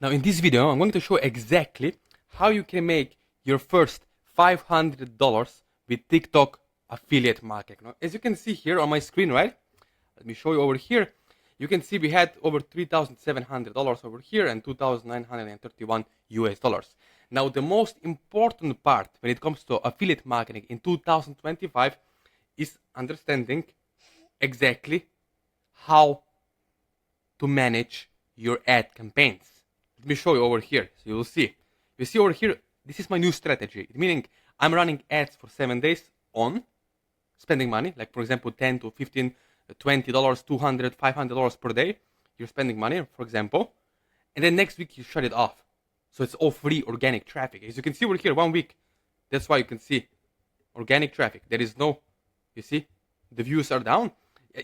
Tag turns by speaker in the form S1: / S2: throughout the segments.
S1: Now in this video, I'm going to show exactly how you can make your first $500 with TikTok affiliate marketing. Now, as you can see here on my screen, right? Let me show you over here. You can see we had over $3,700 over here and 2,931 US dollars. Now the most important part when it comes to affiliate marketing in 2025 is understanding exactly how to manage your ad campaigns. Let me show you over here, so you will see. You see over here, this is my new strategy, meaning I'm running ads for 7 days on spending money, like for example 10 to 15, $20, $200, $500 per day. You're spending money, for example, and then next week you shut it off. So it's all free organic traffic. As you can see over here, 1 week, that's why you can see organic traffic. There is no, you see, the views are down,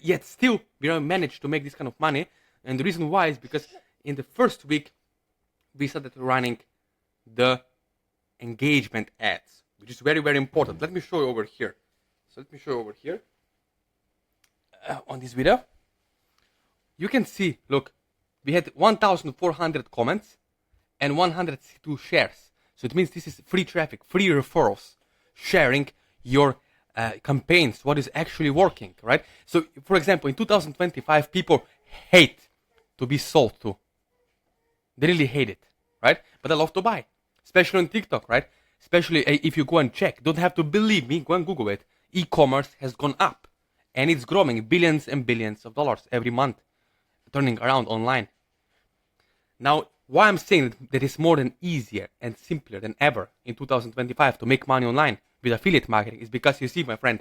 S1: yet still we don't manage to make this kind of money. And the reason why is because in the first week, we started running the engagement ads, which is very, very important. Let me show you over here. So let me show you over here on this video. You can see, look, we had 1,400 comments and 162 shares. So it means this is free traffic, free referrals, sharing your campaigns, what is actually working, right? So, for example, in 2025, people hate to be sold to. They really hate it, right? But I love to buy, especially on TikTok, right? Especially if you go and check. Don't have to believe me, go and Google it. E-commerce has gone up, and it's growing billions and billions of dollars every month, turning around online. Now, why I'm saying that it's more than easier and simpler than ever in 2025 to make money online with affiliate marketing is because you see, my friend,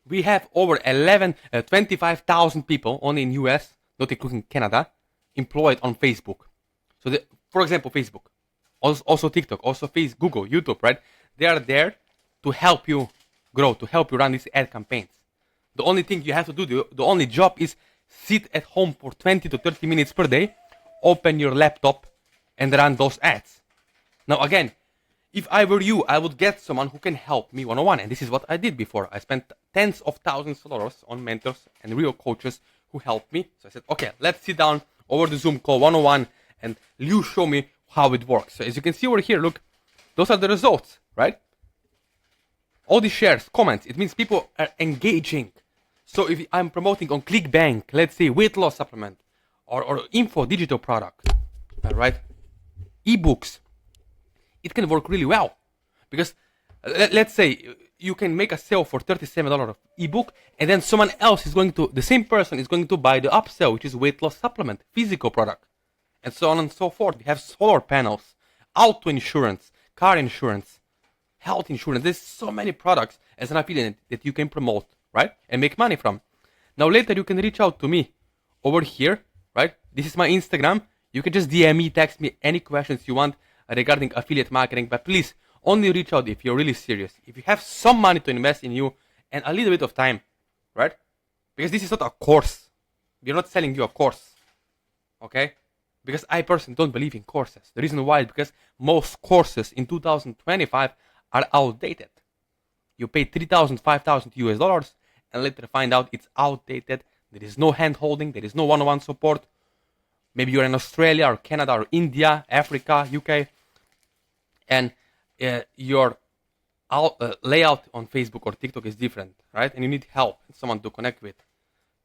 S1: we have over 25,000 people only in US, not including Canada, employed on Facebook. So, for example, Facebook, also TikTok, also Google, YouTube, right? They are there to help you grow, to help you run these ad campaigns. The only thing you have to do, the only job is sit at home for 20 to 30 minutes per day, open your laptop, and run those ads. Now, again, if I were you, I would get someone who can help me one-on-one. And this is what I did before. I spent tens of thousands of dollars on mentors and real coaches who helped me. So I said, okay, let's sit down over the Zoom call 101 and you show me how it works. So as you can see over here, look, those are the results, right? All these shares, comments, it means people are engaging. So if I'm promoting on ClickBank, let's say weight loss supplement or info digital product, right? Ebooks, it can work really well because let's say you can make a sale for $37 of ebook, and then someone else is going to, the same person is going to buy the upsell, which is weight loss supplement, physical product, and so on and so forth. We have solar panels, auto insurance, car insurance, health insurance. There's so many products as an affiliate that you can promote, right, and make money from. Now later you can reach out to me over here, right? This is my Instagram. You can just DM me, text me any questions you want regarding affiliate marketing, but please only reach out if you're really serious. If you have some money to invest in you and a little bit of time, right? Because this is not a course. We're not selling you a course, okay? Because I personally don't believe in courses. The reason why is because most courses in 2025 are outdated. You pay 3,000, 5,000 US dollars and later find out it's outdated. There is no hand holding. There is no one-on-one support. Maybe you're in Australia or Canada or India, Africa, UK, and your layout on Facebook or TikTok is different, right? And you need help, someone to connect with.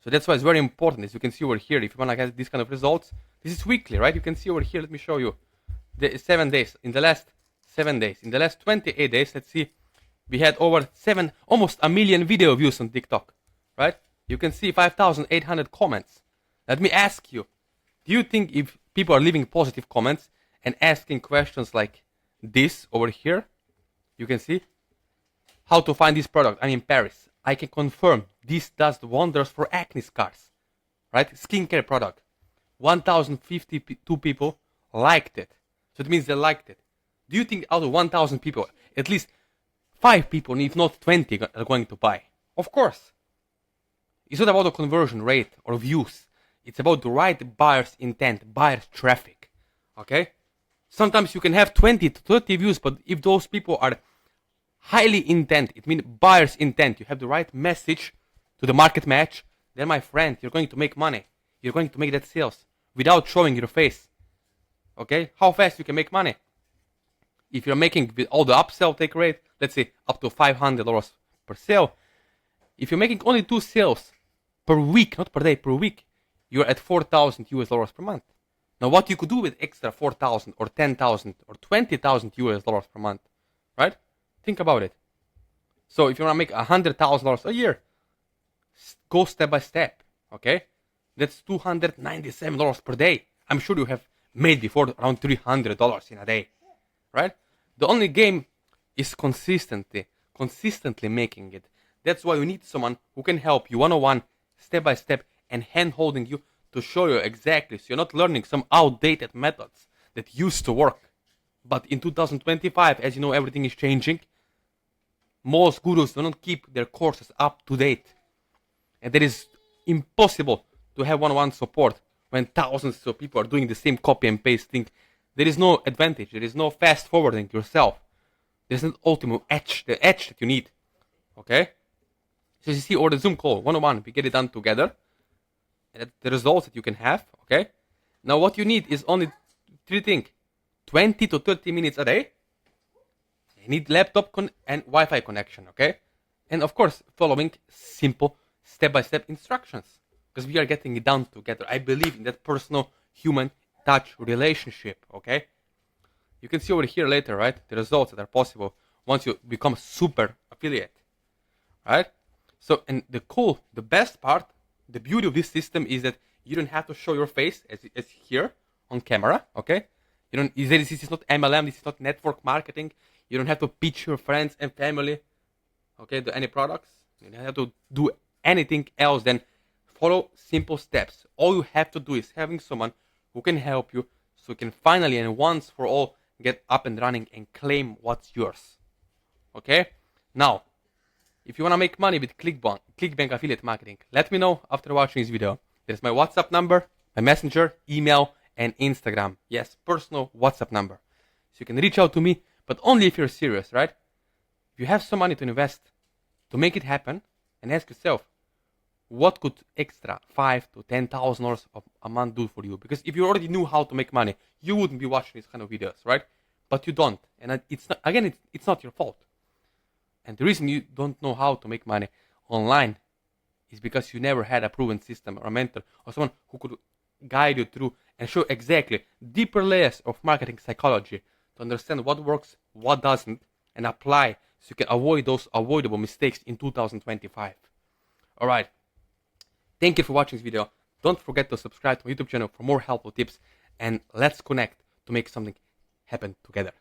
S1: So that's why it's very important. As you can see over here, if you want to get these kind of results, this is weekly, right? You can see over here, let me show you. The 7 days, in the last 7 days. In the last 28 days, let's see, we had over almost 1 million video views on TikTok, right? You can see 5,800 comments. Let me ask you, do you think if people are leaving positive comments and asking questions like this over here, you can see how to find this product? I'm in Paris. I can confirm this does wonders for acne scars, right? Skincare product. 1,052 people liked it. So it means they liked it. Do you think out of 1,000 people, at least 5 people, if not 20, are going to buy? Of course. It's not about the conversion rate or views. It's about the right buyer's intent, buyer's traffic, okay? Sometimes you can have 20 to 30 views, but if those people are highly intent, it means buyer's intent, you have the right message to the market match, then my friend, you're going to make money. You're going to make that sales without showing your face. Okay, how fast you can make money. If you're making with all the upsell take rate, let's say up to $500 per sale, if you're making only 2 sales per week, not per day, per week, you're at $4,000 per month. Now, what you could do with extra 4,000 or 10,000 or 20,000 US dollars per month, right? Think about it. So if you want to make $100,000 a year, go step by step, okay? That's $297 per day. I'm sure you have made before around $300 in a day, right? The only game is consistently making it. That's why you need someone who can help you one-on-one, step by step, and hand-holding you to show you exactly. So you're not learning some outdated methods that used to work. But in 2025, as you know, everything is changing. Most gurus do not keep their courses up to date. And it is impossible to have one-on-one support when thousands of people are doing the same copy and paste thing. There is no advantage. There is no fast forwarding yourself. There's an ultimate edge, the edge that you need. Okay? So you see, over the Zoom call, one-on-one, we get it done together. And the results that you can have, okay? Now what you need is only 3 things. 20 to 30 minutes a day. You need laptop and Wi-Fi connection, okay? And of course, following simple step-by-step instructions. Because we are getting it done together. I believe in that personal human touch relationship, okay? You can see over here later, right? The results that are possible once you become super affiliate, right? So, and the best part, the beauty of this system is that you don't have to show your face as here on camera, okay? This is not MLM, this is not network marketing. You don't have to pitch your friends and family, okay, to any products. You don't have to do anything else than follow simple steps. All you have to do is having someone who can help you so you can finally and once for all get up and running and claim what's yours, okay? Now, if you want to make money with ClickBank affiliate marketing, let me know after watching this video. There's my WhatsApp number, my messenger, email, and Instagram. Yes, personal WhatsApp number. So you can reach out to me, but only if you're serious, right? If you have some money to invest to make it happen, and ask yourself, what could extra $5,000 to $10,000 a month do for you? Because if you already knew how to make money, you wouldn't be watching these kind of videos, right? But you don't, and it's not, again, it's not your fault. And the reason you don't know how to make money online is because you never had a proven system or a mentor or someone who could guide you through and show exactly deeper layers of marketing psychology to understand what works, what doesn't, and apply so you can avoid those avoidable mistakes in 2025. All right. Thank you for watching this video. Don't forget to subscribe to my YouTube channel for more helpful tips, and let's connect to make something happen together.